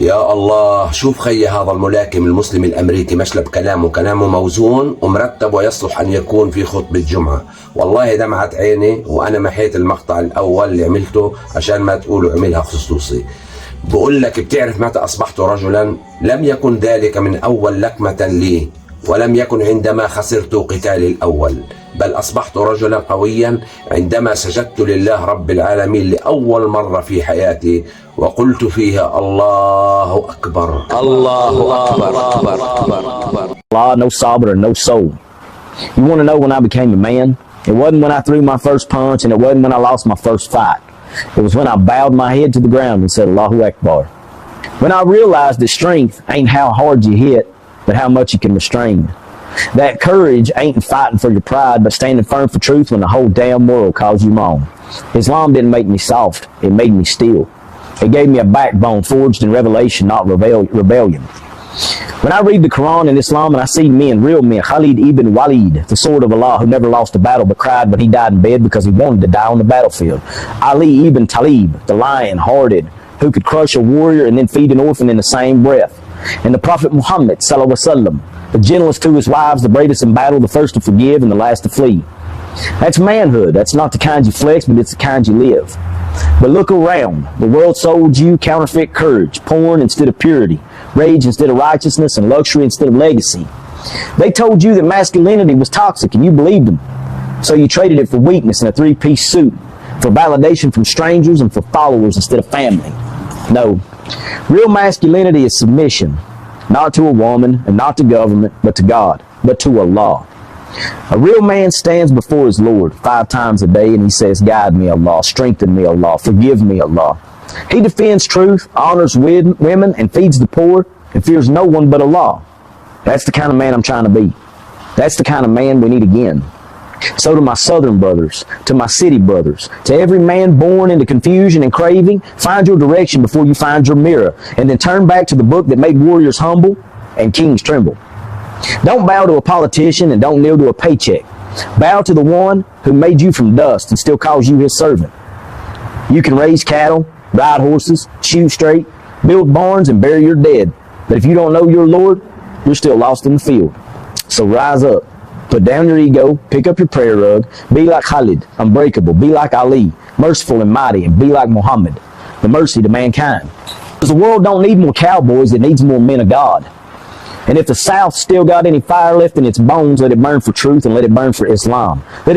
يا الله، شوف خي هذا الملاكم المسلم الأمريكي مشلب كلامه موزون ومرتب ويصلح أن يكون في خطبة جمعة. والله دمعت عيني وأنا محيت المقطع الأول اللي عملته عشان ما تقولوا عملها خصوصي. بقول لك، بتعرف متى أصبحت رجلا؟ لم يكن ذلك من أول لكمة لي، ولم يكن عندما خسرت قتالي الأول، بل أصبحت رجلا قويا عندما سجدت لله رب العالمين لأول مرة في حياتي وقلت فيها الله أكبر الله أكبر. Allah, no sabr and no soul. You want to know when I became a man? It wasn't when I threw my first punch, and it wasn't when I lost my first fight. It was when I bowed my head to the ground and said Allahu Akbar. When I realized that strength ain't how hard you hit, but how much you can restrain. That courage ain't fighting for your pride, but standing firm for truth when the whole damn world calls you wrong. Islam didn't make me soft, it made me steel. It gave me a backbone forged in revelation, not rebellion. When I read the Quran and Islam and I see men, real men, Khalid ibn Walid, the sword of Allah who never lost a battle but cried when he died in bed because he wanted to die on the battlefield. Ali ibn Talib, the lion-hearted, who could crush a warrior and then feed an orphan in the same breath. And the Prophet Muhammad, sallallahu alaihi wasallam, the gentlest to his wives, the bravest in battle, the first to forgive and the last to flee. That's manhood. That's not the kind you flex, but it's the kind you live. But look around. The world sold you counterfeit courage, porn instead of purity, rage instead of righteousness, and luxury instead of legacy. They told you that masculinity was toxic, and you believed them. So you traded it for weakness in a three-piece suit, for validation from strangers, and for followers instead of family. No. Real masculinity is submission, not to a woman and not to government, but to God, but to Allah. A real man stands before his Lord 5 times a day and he says, guide me, Allah, strengthen me, Allah, forgive me, Allah. He defends truth, honors women, and feeds the poor, and fears no one but Allah. That's the kind of man I'm trying to be. That's the kind of man we need again. So to my southern brothers, to my city brothers, to every man born into confusion and craving, find your direction before you find your mirror, and then turn back to the book that made warriors humble and kings tremble. Don't bow to a politician and don't kneel to a paycheck. Bow to the one who made you from dust and still calls you his servant. You can raise cattle, ride horses, shoot straight, build barns, and bury your dead. But if you don't know your Lord, you're still lost in the field. So rise up. Put down your ego, pick up your prayer rug, be like Khalid, unbreakable, be like Ali, merciful and mighty, and be like Muhammad, the mercy to mankind. Because the world don't need more cowboys, it needs more men of God. And if the South still got any fire left in its bones, let it burn for truth and let it burn for Islam.